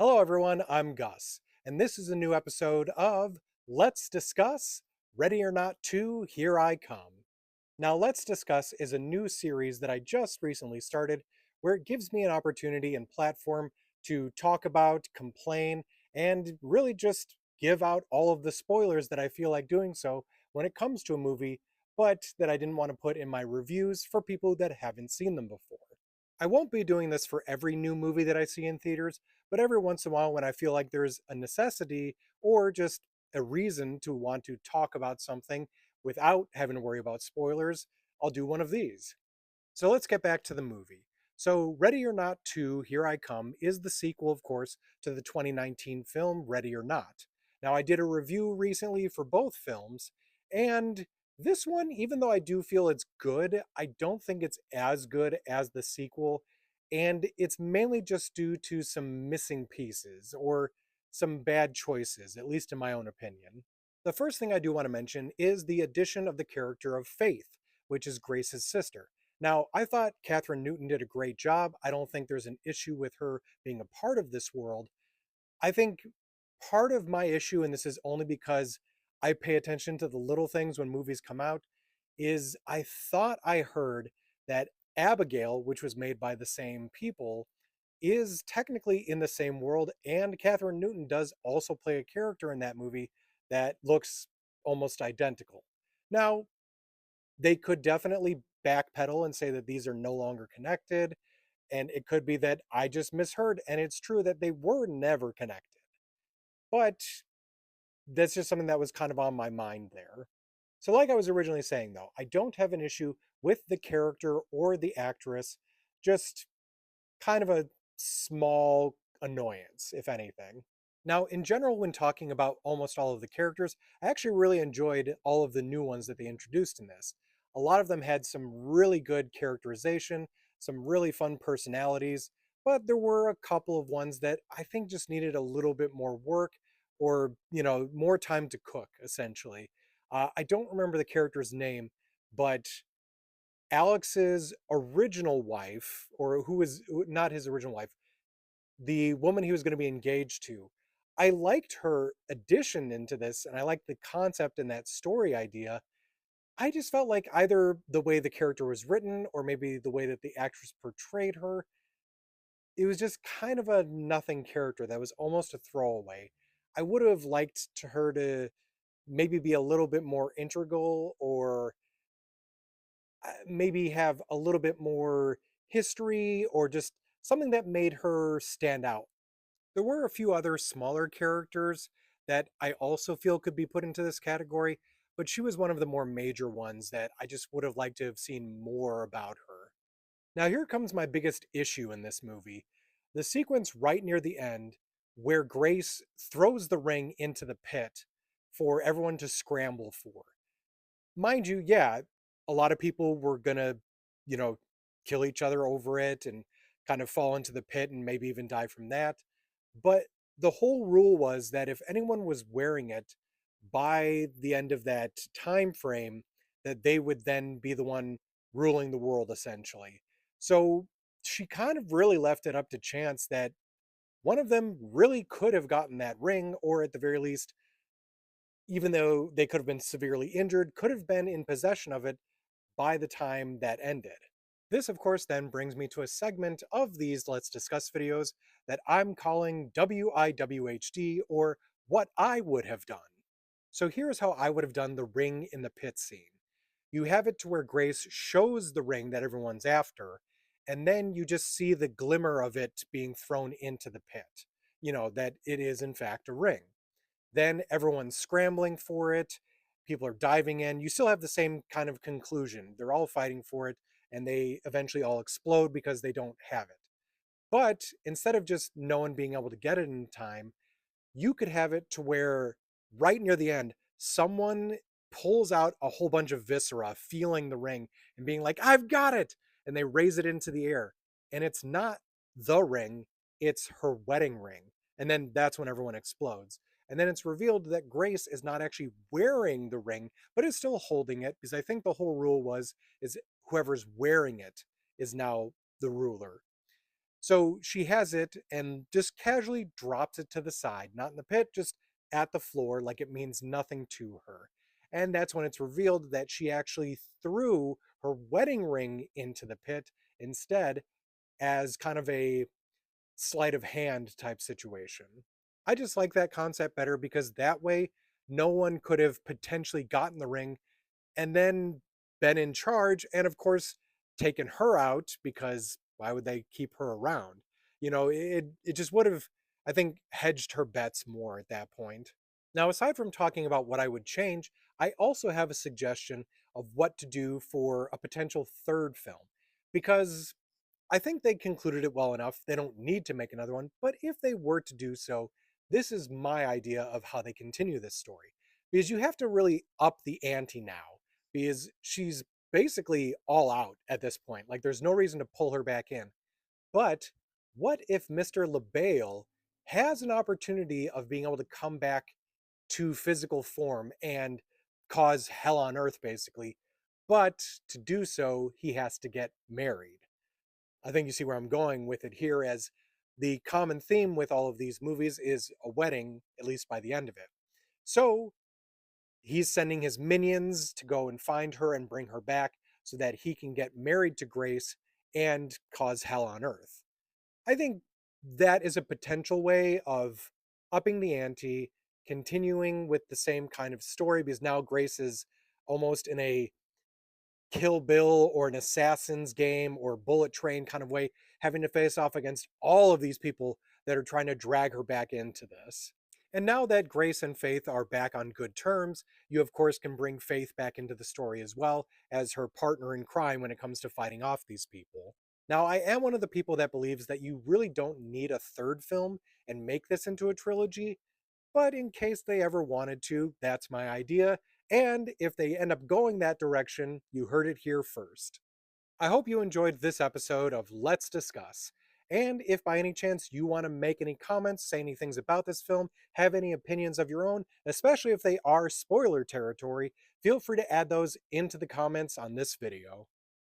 Hello, everyone. I'm Gus, and this is a new episode of Let's Discuss Ready or Not 2 Here I Come. Now, Let's Discuss is a new series that I just recently started where it gives me an opportunity and platform to talk about, complain, and really just give out all of the spoilers that I feel like doing so when it comes to a movie, but that I didn't want to put in my reviews for people that haven't seen them before. I won't be doing this for every new movie that I see in theaters, but every once in a while when I feel like there's a necessity or just a reason to want to talk about something without having to worry about spoilers, I'll do one of these. So let's get back to the movie. So, Ready or Not 2, Here I Come, is the sequel, of course, to the 2019 film Ready or Not. Now, I did a review recently for both films, and this one, even though I do feel it's good, I don't think it's as good as the sequel, and it's mainly just due to some missing pieces or some bad choices, at least in my own opinion. The first thing I do want to mention is the addition of the character of Faith, which is Grace's sister. Now, I thought Catherine Newton did a great job. I don't think there's an issue with her being a part of this world. I think part of my issue, and this is only because I pay attention to the little things when movies come out, is I thought I heard that Abigail, which was made by the same people, is technically in the same world, and Catherine Newton does also play a character in that movie that looks almost identical. Now, they could definitely backpedal and say that these are no longer connected. And it could be that I just misheard, and it's true that they were never connected. But that's just something that was kind of on my mind there. So, like I was originally saying, though, I don't have an issue with the character or the actress, just kind of a small annoyance, if anything. Now, in general, when talking about almost all of the characters, I actually really enjoyed all of the new ones that they introduced in this. A lot of them had some really good characterization, some really fun personalities, but there were a couple of ones that I think just needed a little bit more work or, more time to cook, essentially. I don't remember the character's name, but Alex's original wife, or who was not his original wife, the woman he was going to be engaged to, I liked her addition into this and I liked the concept and that story idea. I just felt like either the way the character was written or maybe the way that the actress portrayed her, it was just kind of a nothing character that was almost a throwaway. I would have liked to her to maybe be a little bit more integral or maybe have a little bit more history or just something that made her stand out. There were a few other smaller characters that I also feel could be put into this category, but she was one of the more major ones that I just would have liked to have seen more about her. Now, here comes my biggest issue in this movie, the sequence right near the end where Grace throws the ring into the pit for everyone to scramble for. Mind you, yeah, a lot of people were gonna, you know, kill each other over it and kind of fall into the pit and maybe even die from that. But the whole rule was that if anyone was wearing it by the end of that time frame, that they would then be the one ruling the world essentially. So she kind of really left it up to chance that one of them really could have gotten that ring, or at the very least, even though they could have been severely injured, could have been in possession of it by the time that ended. This, of course, then brings me to a segment of these Let's Discuss videos that I'm calling WIWHD, or What I Would Have Done. So here's how I would have done the ring in the pit scene. You have it to where Grace shows the ring that everyone's after, and then you just see the glimmer of it being thrown into the pit. That it is, in fact, a ring. Then everyone's scrambling for it. People are diving in. You still have the same kind of conclusion. They're all fighting for it, and they eventually all explode because they don't have it. But instead of just no one being able to get it in time, you could have it to where right near the end, someone pulls out a whole bunch of viscera, feeling the ring and being like, I've got it. And they raise it into the air. And it's not the ring, it's her wedding ring. And then that's when everyone explodes. And then it's revealed that Grace is not actually wearing the ring, but is still holding it because I think the whole rule is whoever's wearing it is now the ruler. So she has it and just casually drops it to the side, not in the pit, just at the floor, like it means nothing to her. And that's when it's revealed that she actually threw her wedding ring into the pit instead, as kind of a sleight of hand type situation. I just like that concept better because that way no one could have potentially gotten the ring and then been in charge and of course taken her out, because why would they keep her around? It just would have, I think, hedged her bets more at that point. Now, aside from talking about what I would change, I also have a suggestion of what to do for a potential third film, because I think they concluded it well enough. They don't need to make another one, but if they were to do so, this is my idea of how they continue this story. Because you have to really up the ante now, because she's basically all out at this point. Like, there's no reason to pull her back in. But what if Mr. LaBelle has an opportunity of being able to come back to physical form and cause hell on earth, basically? But to do so, he has to get married. I think you see where I'm going with it here, as the common theme with all of these movies is a wedding, at least by the end of it. So he's sending his minions to go and find her and bring her back so that he can get married to Grace and cause hell on earth. I think that is a potential way of upping the ante, continuing with the same kind of story, because now Grace is almost in a Kill Bill or an Assassin's game or Bullet Train kind of way, having to face off against all of these people that are trying to drag her back into this. And now that Grace and Faith are back on good terms, you of course can bring Faith back into the story as well as her partner in crime when it comes to fighting off these people. Now, I am one of the people that believes that you really don't need a third film and make this into a trilogy, but in case they ever wanted to, that's my idea. And if they end up going that direction, you heard it here first. I hope you enjoyed this episode of Let's Discuss. And if by any chance you want to make any comments, say any things about this film, have any opinions of your own, especially if they are spoiler territory, feel free to add those into the comments on this video.